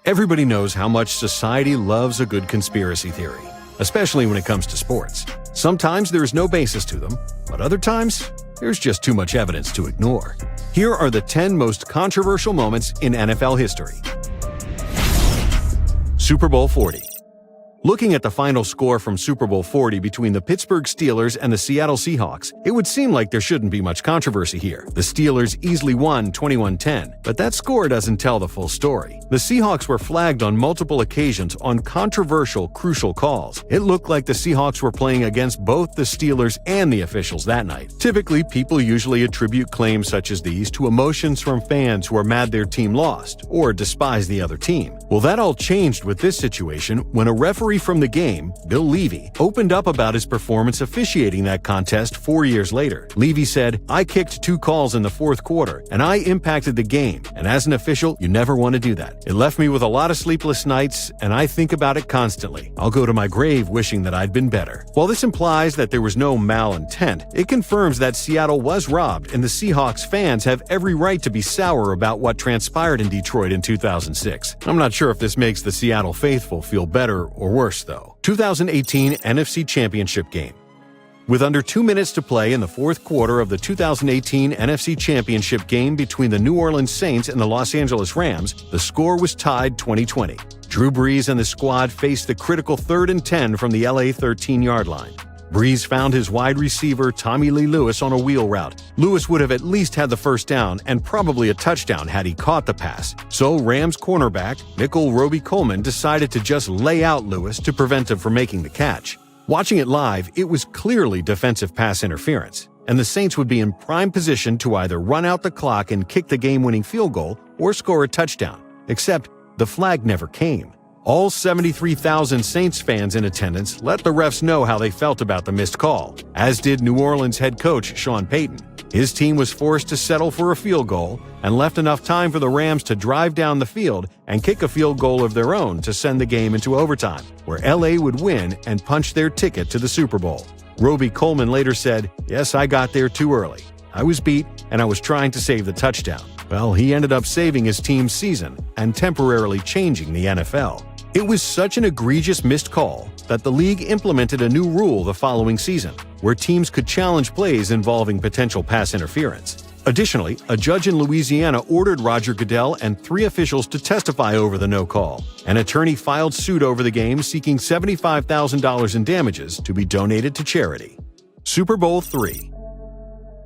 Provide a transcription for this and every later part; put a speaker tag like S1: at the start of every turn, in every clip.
S1: Everybody knows how much society loves a good conspiracy theory, especially when it comes to sports. Sometimes there's no basis to them, but other times, there's just too much evidence to ignore. Here are the 10 most controversial moments in NFL history. Super Bowl 40. Looking at the final score from Super Bowl 40 between the Pittsburgh Steelers and the Seattle Seahawks, it would seem like there shouldn't be much controversy here. The Steelers easily won 21-10, but that score doesn't tell the full story. The Seahawks were flagged on multiple occasions on controversial, crucial calls. It looked like the Seahawks were playing against both the Steelers and the officials that night. Typically, people usually attribute claims such as these to emotions from fans who are mad their team lost or despise the other team. Well, that all changed with this situation when a referee from the game, Bill Levy, opened up about his performance officiating that contest 4 years later. Levy said, "I kicked 2 calls in the fourth quarter, and I impacted the game, and as an official, you never want to do that. It left me with a lot of sleepless nights, and I think about it constantly. I'll go to my grave wishing that I'd been better." While this implies that there was no malintent, it confirms that Seattle was robbed, and the Seahawks fans have every right to be sour about what transpired in Detroit in 2006. I'm not sure if this makes the Seattle faithful feel better or worse, though. 2018 NFC Championship game. With under 2 minutes to play in the fourth quarter of the 2018 NFC Championship game between the New Orleans Saints and the Los Angeles Rams, the score was tied 20-20. Drew Brees and the squad faced the critical 3rd and 10 from the LA 13-yard line. Brees found his wide receiver Tommy Lee Lewis on a wheel route. Lewis would have at least had the first down and probably a touchdown had he caught the pass. So Rams cornerback, nickel Roby Coleman decided to just lay out Lewis to prevent him from making the catch. Watching it live, it was clearly defensive pass interference, and the Saints would be in prime position to either run out the clock and kick the game-winning field goal or score a touchdown. Except the flag never came. All 73,000 Saints fans in attendance let the refs know how they felt about the missed call, as did New Orleans head coach Sean Payton. His team was forced to settle for a field goal and left enough time for the Rams to drive down the field and kick a field goal of their own to send the game into overtime, where LA would win and punch their ticket to the Super Bowl. Roby Coleman later said, "Yes, I got there too early. I was beat and I was trying to save the touchdown." Well, he ended up saving his team's season and temporarily changing the NFL. It was such an egregious missed call that the league implemented a new rule the following season, where teams could challenge plays involving potential pass interference. Additionally, a judge in Louisiana ordered Roger Goodell and 3 officials to testify over the no call. An attorney filed suit over the game seeking $75,000 in damages to be donated to charity. Super Bowl 3.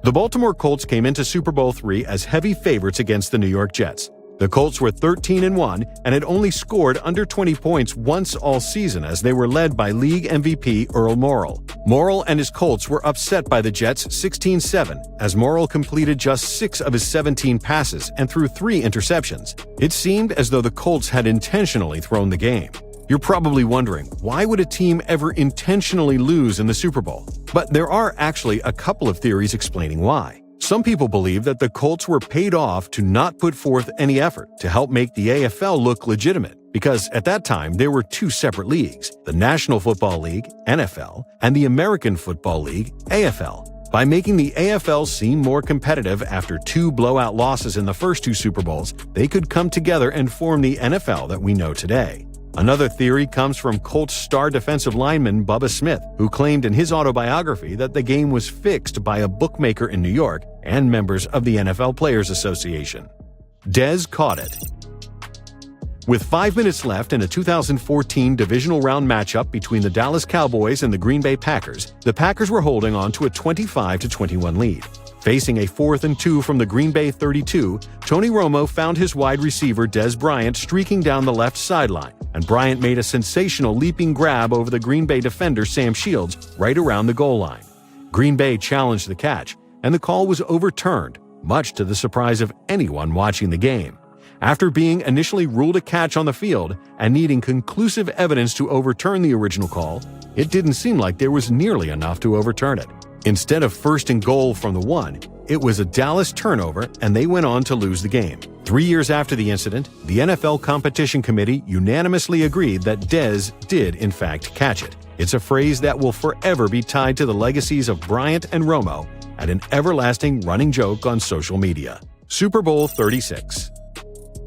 S1: The Baltimore Colts came into Super Bowl 3 as heavy favorites against the New York Jets. The Colts were 13-1 and had only scored under 20 points once all season as they were led by league MVP Earl Morrall. Morrall and his Colts were upset by the Jets 16-7 as Morrall completed just 6 of his 17 passes and threw 3 interceptions. It seemed as though the Colts had intentionally thrown the game. You're probably wondering, why would a team ever intentionally lose in the Super Bowl? But there are actually a couple of theories explaining why. Some people believe that the Colts were paid off to not put forth any effort to help make the AFL look legitimate, because at that time there were 2 separate leagues, the National Football League, NFL, and the American Football League, AFL. By making the AFL seem more competitive after 2 blowout losses in the first 2 Super Bowls, they could come together and form the NFL that we know today. Another theory comes from Colts star defensive lineman Bubba Smith, who claimed in his autobiography that the game was fixed by a bookmaker in New York and members of the NFL Players Association. Dez caught it. With 5 minutes left in a 2014 divisional round matchup between the Dallas Cowboys and the Green Bay Packers, the Packers were holding on to a 25-21 lead. Facing a 4th and 2 from the Green Bay 32, Tony Romo found his wide receiver Dez Bryant streaking down the left sideline, and Bryant made a sensational leaping grab over the Green Bay defender Sam Shields right around the goal line. Green Bay challenged the catch, and the call was overturned, much to the surprise of anyone watching the game. After being initially ruled a catch on the field and needing conclusive evidence to overturn the original call, it didn't seem like there was nearly enough to overturn it. Instead of 1st and goal from the 1, it was a Dallas turnover and they went on to lose the game. 3 years after the incident, the NFL Competition Committee unanimously agreed that Dez did in fact catch it. It's a phrase that will forever be tied to the legacies of Bryant and Romo and an everlasting running joke on social media. Super Bowl 36.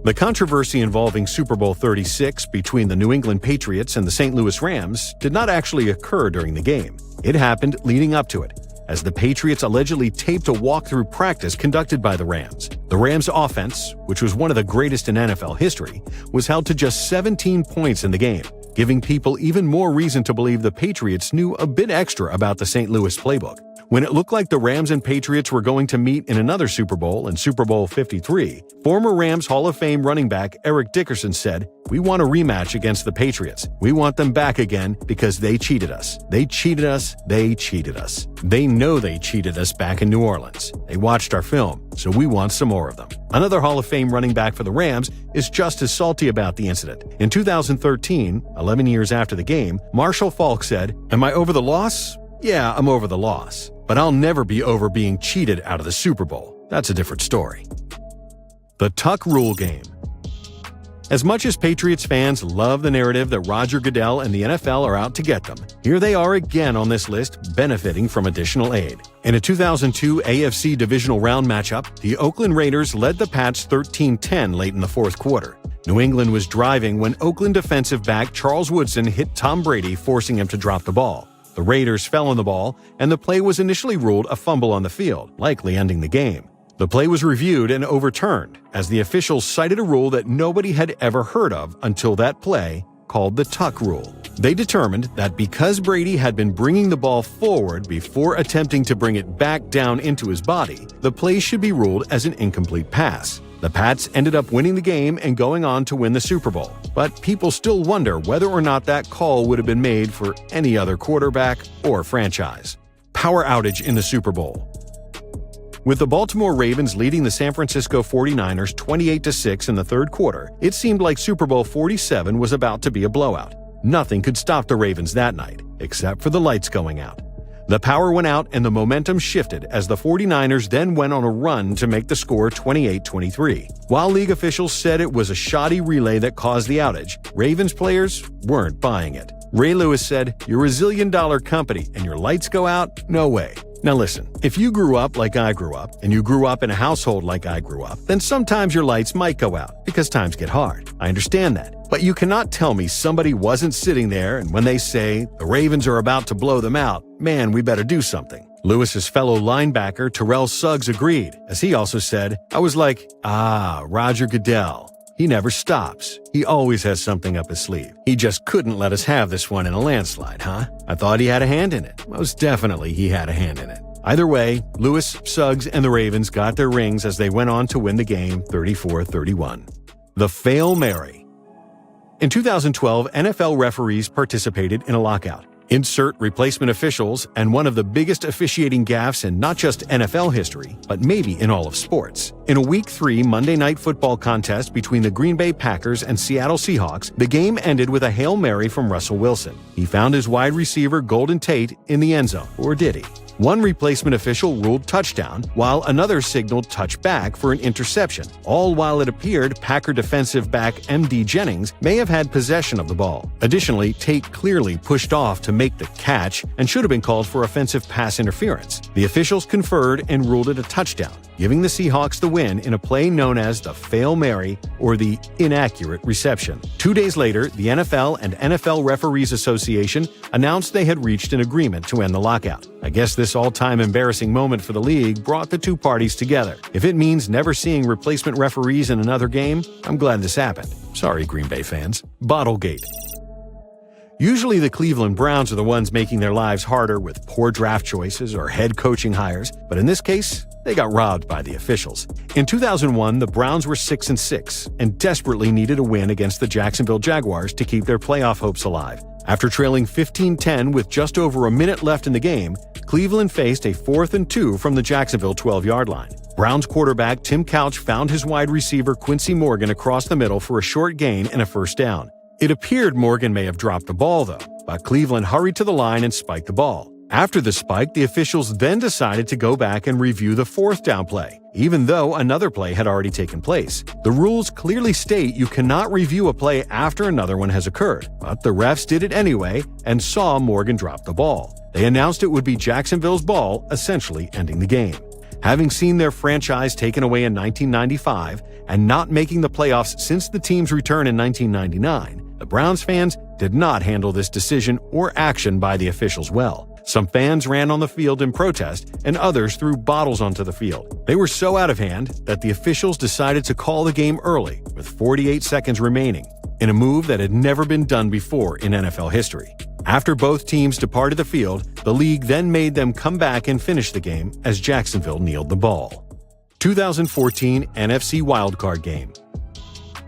S1: The controversy involving Super Bowl 36 between the New England Patriots and the St. Louis Rams did not actually occur during the game. It happened leading up to it, as the Patriots allegedly taped a walkthrough practice conducted by the Rams. The Rams' offense, which was one of the greatest in NFL history, was held to just 17 points in the game, giving people even more reason to believe the Patriots knew a bit extra about the St. Louis playbook. When it looked like the Rams and Patriots were going to meet in another Super Bowl in Super Bowl 53, former Rams Hall of Fame running back Eric Dickerson said, "We want a rematch against the Patriots. We want them back again because they cheated us. They cheated us. They cheated us. They know they cheated us back in New Orleans. They watched our film, so we want some more of them." Another Hall of Fame running back for the Rams is just as salty about the incident. In 2013, 11 years after the game, Marshall Faulk said, "Am I over the loss? Yeah, I'm over the loss. But I'll never be over being cheated out of the Super Bowl. That's a different story." The Tuck Rule Game. As much as Patriots fans love the narrative that Roger Goodell and the NFL are out to get them, here they are again on this list, benefiting from additional aid. In a 2002 AFC Divisional Round matchup, the Oakland Raiders led the Pats 13-10 late in the fourth quarter. New England was driving when Oakland defensive back Charles Woodson hit Tom Brady, forcing him to drop the ball. The Raiders fell on the ball, and the play was initially ruled a fumble on the field, likely ending the game. The play was reviewed and overturned, as the officials cited a rule that nobody had ever heard of until that play, called the Tuck Rule. They determined that because Brady had been bringing the ball forward before attempting to bring it back down into his body, the play should be ruled as an incomplete pass. The Pats ended up winning the game and going on to win the Super Bowl, but people still wonder whether or not that call would have been made for any other quarterback or franchise. Power outage in the Super Bowl. With the Baltimore Ravens leading the San Francisco 49ers 28-6 in the third quarter, it seemed like Super Bowl 47 was about to be a blowout. Nothing could stop the Ravens that night, except for the lights going out. The power went out and the momentum shifted as the 49ers then went on a run to make the score 28-23. While league officials said it was a shoddy relay that caused the outage, Ravens players weren't buying it. Ray Lewis said, "You're a zillion-dollar company and your lights go out? No way." Now listen, if you grew up like I grew up, and you grew up in a household like I grew up, then sometimes your lights might go out because times get hard. I understand that. But you cannot tell me somebody wasn't sitting there and when they say, "The Ravens are about to blow them out, man, we better do something." Lewis's fellow linebacker Terrell Suggs agreed, as he also said, "I was like, Roger Goodell. He never stops. He always has something up his sleeve. He just couldn't let us have this one in a landslide, huh? I thought he had a hand in it." Most definitely he had a hand in it. Either way, Lewis, Suggs, and the Ravens got their rings as they went on to win the game 34-31. The Fail Mary. In 2012, NFL referees participated in a lockout. Insert replacement officials, and one of the biggest officiating gaffes in not just NFL history, but maybe in all of sports. In a Week 3 Monday Night Football contest between the Green Bay Packers and Seattle Seahawks, the game ended with a Hail Mary from Russell Wilson. He found his wide receiver Golden Tate in the end zone, or did he? One replacement official ruled touchdown, while another signaled touchback for an interception, all while it appeared Packer defensive back M.D. Jennings may have had possession of the ball. Additionally, Tate clearly pushed off to make the catch and should have been called for offensive pass interference. The officials conferred and ruled it a touchdown, giving the Seahawks the win in a play known as the Fail Mary, or the inaccurate reception. 2 days later, the NFL and NFL Referees Association announced they had reached an agreement to end the lockout. I guess this all-time embarrassing moment for the league brought the two parties together. If it means never seeing replacement referees in another game, I'm glad this happened. Sorry, Green Bay fans. Bottlegate. Usually the Cleveland Browns are the ones making their lives harder with poor draft choices or head coaching hires, but in this case, they got robbed by the officials. In 2001, the Browns were 6-6 and desperately needed a win against the Jacksonville Jaguars to keep their playoff hopes alive. After trailing 15-10 with just over a minute left in the game, Cleveland faced a 4th and 2 from the Jacksonville 12-yard line. Browns quarterback Tim Couch found his wide receiver Quincy Morgan across the middle for a short gain and a first down. It appeared Morgan may have dropped the ball, though, but Cleveland hurried to the line and spiked the ball. After the spike, the officials then decided to go back and review the 4th down play, even though another play had already taken place. The rules clearly state you cannot review a play after another one has occurred, but the refs did it anyway and saw Morgan drop the ball. They announced it would be Jacksonville's ball, essentially ending the game. Having seen their franchise taken away in 1995 and not making the playoffs since the team's return in 1999, the Browns fans did not handle this decision or action by the officials well. Some fans ran on the field in protest, and others threw bottles onto the field. They were so out of hand that the officials decided to call the game early, with 48 seconds remaining, in a move that had never been done before in NFL history. After both teams departed the field, the league then made them come back and finish the game as Jacksonville kneeled the ball. 2014 NFC Wildcard Game.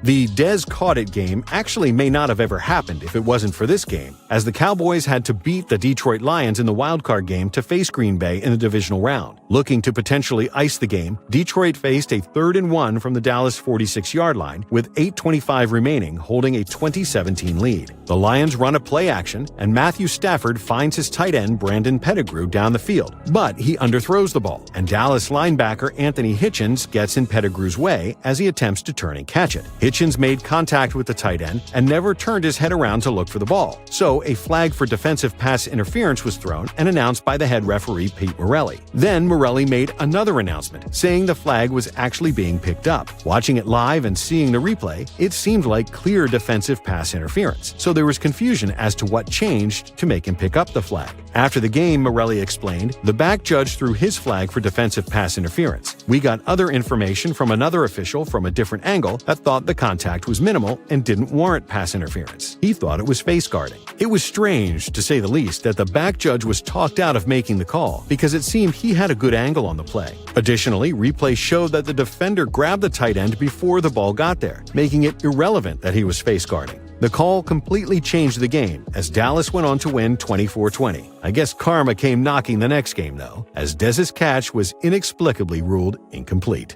S1: The Dez Caught It game actually may not have ever happened if it wasn't for this game, as the Cowboys had to beat the Detroit Lions in the wildcard game to face Green Bay in the divisional round. Looking to potentially ice the game, Detroit faced a 3rd and 1 from the Dallas 46-yard line with 8:25 remaining, holding a 20-17 lead. The Lions run a play action, and Matthew Stafford finds his tight end Brandon Pettigrew down the field, but he underthrows the ball, and Dallas linebacker Anthony Hitchens gets in Pettigrew's way as he attempts to turn and catch it. Hitchens made contact with the tight end and never turned his head around to look for the ball, so a flag for defensive pass interference was thrown and announced by the head referee Pete Morelli. Then Morelli made another announcement, saying the flag was actually being picked up. Watching it live and seeing the replay, it seemed like clear defensive pass interference, so there was confusion as to what changed to make him pick up the flag. After the game, Morelli explained, the back judge threw his flag for defensive pass interference. We got other information from another official from a different angle that thought the contact was minimal and didn't warrant pass interference. He thought it was face guarding. It was strange, to say the least, that the back judge was talked out of making the call because it seemed he had a good angle on the play. Additionally, replay showed that the defender grabbed the tight end before the ball got there, making it irrelevant that he was face guarding. The call completely changed the game as Dallas went on to win 24-20. I guess karma came knocking the next game though, as Dez's catch was inexplicably ruled incomplete.